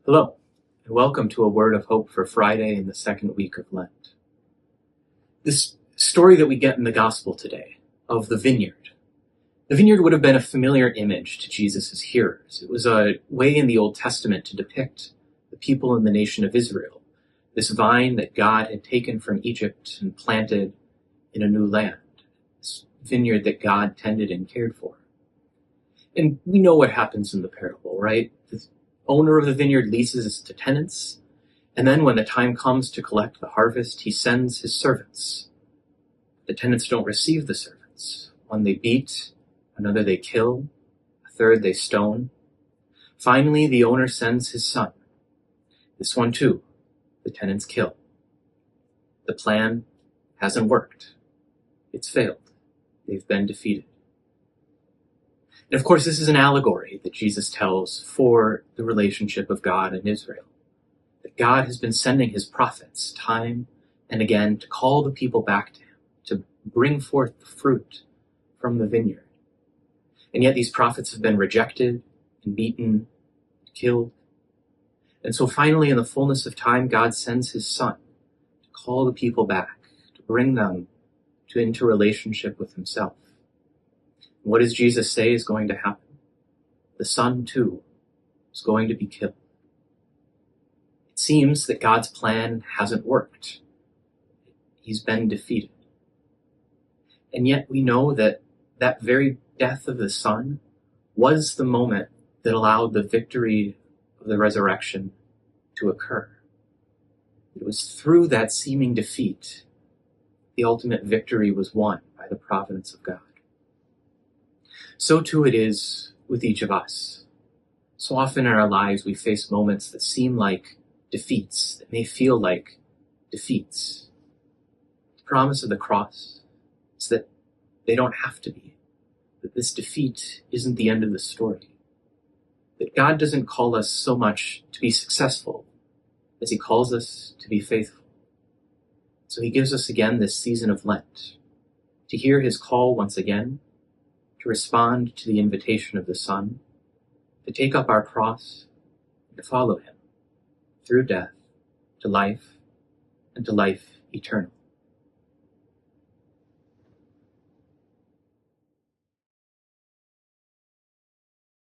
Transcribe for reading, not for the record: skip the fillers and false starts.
Hello, and welcome to a word of hope for Friday in the second week of Lent. This story that we get in the gospel today of the vineyard. The vineyard would have been a familiar image to Jesus' hearers. It was a way in the Old Testament to depict the people in the nation of Israel, this vine that God had taken from Egypt and planted in a new land, this vineyard that God tended and cared for. And we know what happens in the parable, right? The owner of the vineyard leases to tenants, and then when the time comes to collect the harvest, he sends his servants. The tenants don't receive the servants. One they beat, another they kill, a third they stone. Finally, the owner sends his son. This one too, the tenants kill. The plan hasn't worked. It's failed. They've been defeated. And of course, this is an allegory that Jesus tells for the relationship of God and Israel. That God has been sending his prophets time and again to call the people back to him, to bring forth the fruit from the vineyard. And yet these prophets have been rejected and beaten, and killed. And so finally, in the fullness of time, God sends his son to call the people back, to bring them into relationship with himself. What does Jesus say is going to happen? The son, too, is going to be killed. It seems that God's plan hasn't worked. He's been defeated. And yet we know that that very death of the son was the moment that allowed the victory of the resurrection to occur. It was through that seeming defeat the ultimate victory was won by the providence of God. So too it is with each of us. So often in our lives we face moments that seem like defeats, that may feel like defeats. The promise of the cross is that they don't have to be, that this defeat isn't the end of the story, that God doesn't call us so much to be successful as he calls us to be faithful. So he gives us again this season of Lent, to hear his call once again, to respond to the invitation of the Son, to take up our cross, and to follow him through death to life and to life eternal.